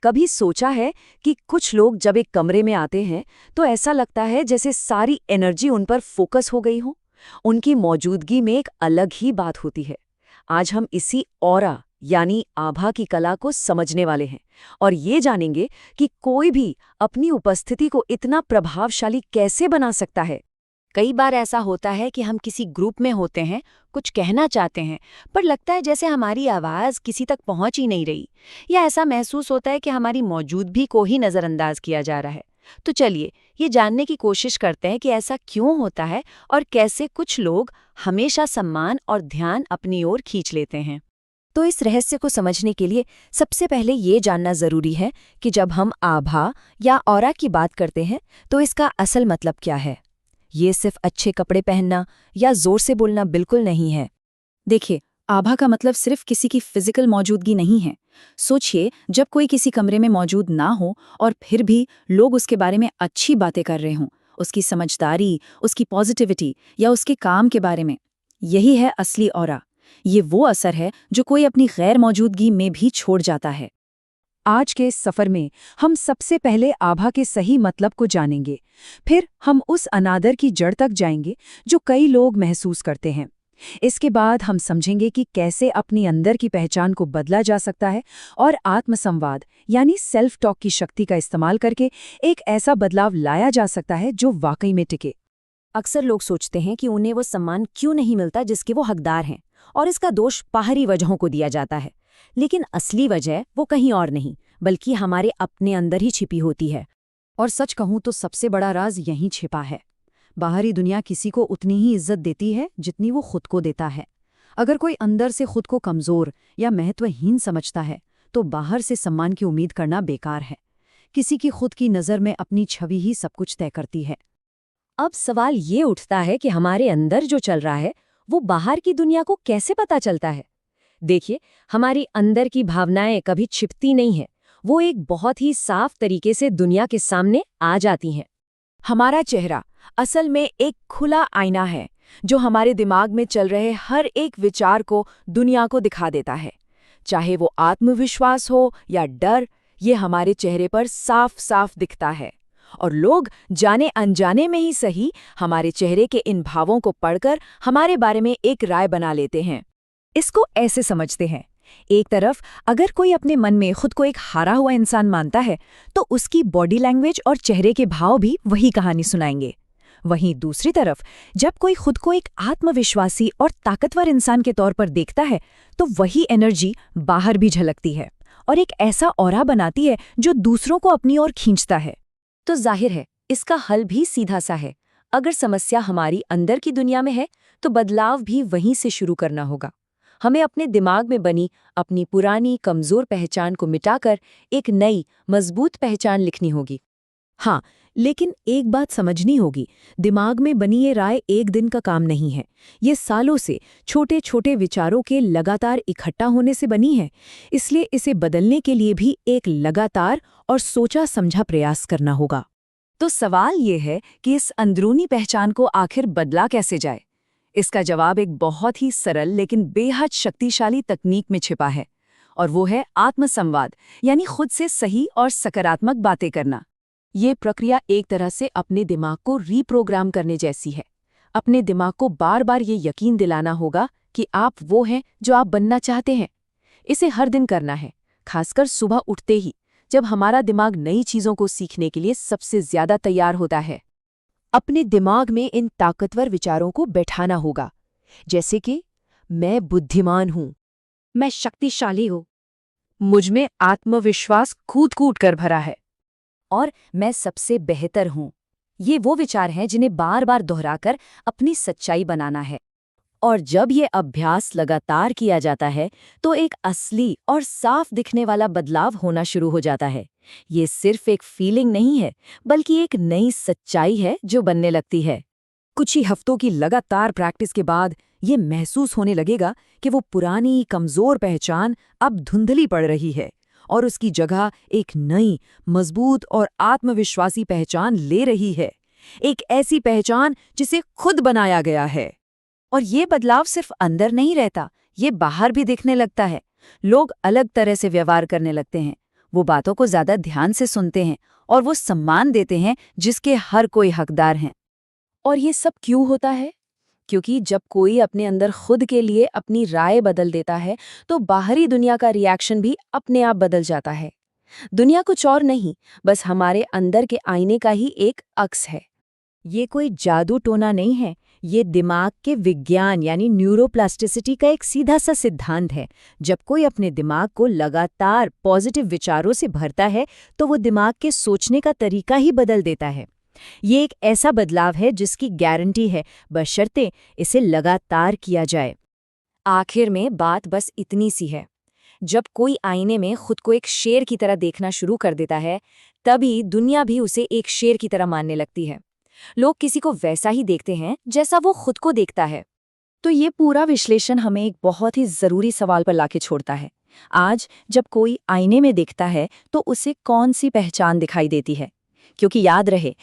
कभी सोचा है कि कुछ लोग जब एक कमरे में आते हैं तो ऐसा लगता है जैसे सारी एनर्जी उन पर फोकस हो गई हो। उनकी मौजूदगी में एक अलग ही बात होती है। आज हम इसी ऑरा यानी आभा की कला को समझने वाले हैं और ये जानेंगे कि कोई भी अपनी उपस्थिति को इतना प्रभावशाली कैसे बना सकता है। कई बार ऐसा होता है कि हम किसी ग्रुप में होते हैं, कुछ कहना चाहते हैं, पर लगता है जैसे हमारी आवाज़ किसी तक पहुंच ही नहीं रही, या ऐसा महसूस होता है कि हमारी मौजूदगी को ही नज़रअंदाज किया जा रहा है। तो चलिए ये जानने की कोशिश करते हैं कि ऐसा क्यों होता है और कैसे कुछ लोग हमेशा सम्मान और ध्यान अपनी ओर खींच लेते हैं। तो इस रहस्य को समझने के लिए सबसे पहले ये जानना ज़रूरी है कि जब हम आभा या ऑरा की बात करते हैं तो इसका असल मतलब क्या है। ये सिर्फ अच्छे कपड़े पहनना या जोर से बोलना बिल्कुल नहीं है। देखिए, आभा का मतलब सिर्फ किसी की फिजिकल मौजूदगी नहीं है। सोचिए, जब कोई किसी कमरे में मौजूद ना हो और फिर भी लोग उसके बारे में अच्छी बातें कर रहे हों, उसकी समझदारी, उसकी पॉजिटिविटी या उसके काम के बारे में, यही है असली ऑरा। ये वो असर है जो कोई अपनी गैर मौजूदगी में भी छोड़ जाता है। आज के इस सफर में हम सबसे पहले आभा के सही मतलब को जानेंगे, फिर हम उस अनादर की जड़ तक जाएंगे जो कई लोग महसूस करते हैं। इसके बाद हम समझेंगे कि कैसे अपनी अंदर की पहचान को बदला जा सकता है और आत्मसंवाद यानी सेल्फ टॉक की शक्ति का इस्तेमाल करके एक ऐसा बदलाव लाया जा सकता है जो वाकई में टिके। अक्सर लोग सोचते हैं कि उन्हें वो सम्मान क्यों नहीं मिलता जिसके वो हकदार हैं, और इसका दोष बाहरी वजहों को दिया जाता है। लेकिन असली वजह वो कहीं और नहीं, बल्कि हमारे अपने अंदर ही छिपी होती है। और सच कहूं तो सबसे बड़ा राज यहीं छिपा है। बाहरी दुनिया किसी को उतनी ही इज्जत देती है जितनी वो खुद को देता है। अगर कोई अंदर से खुद को कमजोर या महत्वहीन समझता है तो बाहर से सम्मान की उम्मीद करना बेकार है। किसी की खुद की नज़र में अपनी छवि ही सब कुछ तय करती है। अब सवाल ये उठता है कि हमारे अंदर जो चल रहा है वो बाहर की दुनिया को कैसे पता चलता है। देखिए, हमारी अंदर की भावनाएं कभी छिपती नहीं है, वो एक बहुत ही साफ तरीके से दुनिया के सामने आ जाती हैं। हमारा चेहरा असल में एक खुला आईना है जो हमारे दिमाग में चल रहे हर एक विचार को दुनिया को दिखा देता है। चाहे वो आत्मविश्वास हो या डर, ये हमारे चेहरे पर साफ साफ दिखता है। और लोग जाने अनजाने में ही सही हमारे चेहरे के इन भावों को पढ़कर हमारे बारे में एक राय बना लेते हैं। इसको ऐसे समझते हैं, एक तरफ अगर कोई अपने मन में खुद को एक हारा हुआ इंसान मानता है तो उसकी बॉडी लैंग्वेज और चेहरे के भाव भी वही कहानी सुनाएंगे। वहीं दूसरी तरफ जब कोई खुद को एक आत्मविश्वासी और ताकतवर इंसान के तौर पर देखता है तो वही एनर्जी बाहर भी झलकती है और एक ऐसा ऑरा बनाती है जो दूसरों को अपनी ओर खींचता है। तो जाहिर है, इसका हल भी सीधा सा है। अगर समस्या हमारी अंदर की दुनिया में है तो बदलाव भी वहीं से शुरू करना होगा। हमें अपने दिमाग में बनी अपनी पुरानी कमजोर पहचान को मिटाकर एक नई मजबूत पहचान लिखनी होगी। हाँ, लेकिन एक बात समझनी होगी, दिमाग में बनी ये राय एक दिन का काम नहीं है। ये सालों से छोटे छोटे विचारों के लगातार इकट्ठा होने से बनी है। इसलिए इसे बदलने के लिए भी एक लगातार और सोचा समझा प्रयास करना होगा। तो सवाल ये है कि इस अंदरूनी पहचान को आखिर बदला कैसे जाए। इसका जवाब एक बहुत ही सरल लेकिन बेहद शक्तिशाली तकनीक में छिपा है, और वो है आत्मसंवाद यानी खुद से सही और सकारात्मक बातें करना। ये प्रक्रिया एक तरह से अपने दिमाग को रीप्रोग्राम करने जैसी है। अपने दिमाग को बार बार ये यकीन दिलाना होगा कि आप वो हैं जो आप बनना चाहते हैं। इसे हर दिन करना है, खासकर सुबह उठते ही, जब हमारा दिमाग नई चीज़ों को सीखने के लिए सबसे ज्यादा तैयार होता है। अपने दिमाग में इन ताकतवर विचारों को बैठाना होगा, जैसे कि मैं बुद्धिमान हूं, मैं शक्तिशाली हूं, मुझ में आत्मविश्वास कूट-कूट कर भरा है, और मैं सबसे बेहतर हूं। ये वो विचार हैं जिन्हें बार बार दोहराकर अपनी सच्चाई बनाना है। और जब ये अभ्यास लगातार किया जाता है तो एक असली और साफ दिखने वाला बदलाव होना शुरू हो जाता है। ये सिर्फ एक फीलिंग नहीं है, बल्कि एक नई सच्चाई है जो बनने लगती है। कुछ ही हफ्तों की लगातार प्रैक्टिस के बाद ये महसूस होने लगेगा कि वो पुरानी कमजोर पहचान अब धुंधली पड़ रही है और उसकी जगह एक नई, मजबूत और आत्मविश्वासी पहचान ले रही है। एक ऐसी पहचान जिसे खुद बनाया गया है। और ये बदलाव सिर्फ अंदर नहीं रहता, ये बाहर भी दिखने लगता है। लोग अलग तरह से व्यवहार करने लगते हैं, वो बातों को ज्यादा ध्यान से सुनते हैं और वो सम्मान देते हैं जिसके हर कोई हकदार हैं। और ये सब क्यों होता है? क्योंकि जब कोई अपने अंदर खुद के लिए अपनी राय बदल देता है तो बाहरी दुनिया का रिएक्शन भी अपने आप बदल जाता है। दुनिया कुछ और नहीं, बस हमारे अंदर के आईने का ही एक अक्स है। ये कोई जादू टोना नहीं है, ये दिमाग के विज्ञान यानी न्यूरोप्लास्टिसिटी का एक सीधा सा सिद्धांत है। जब कोई अपने दिमाग को लगातार पॉजिटिव विचारों से भरता है तो वो दिमाग के सोचने का तरीका ही बदल देता है। ये एक ऐसा बदलाव है जिसकी गारंटी है, बशर्ते इसे लगातार किया जाए। आखिर में बात बस इतनी सी है, जब कोई आईने में खुद को एक शेर की तरह देखना शुरू कर देता है, तभी दुनिया भी उसे एक शेर की तरह मानने लगती है। लोग किसी को वैसा ही देखते हैं जैसा वो खुद को देखता है। तो ये पूरा विश्लेषण हमें एक बहुत ही जरूरी सवाल पर लाके छोड़ता है। आज जब कोई आईने में देखता है तो उसे कौन सी पहचान दिखाई देती है? क्योंकि याद रहे,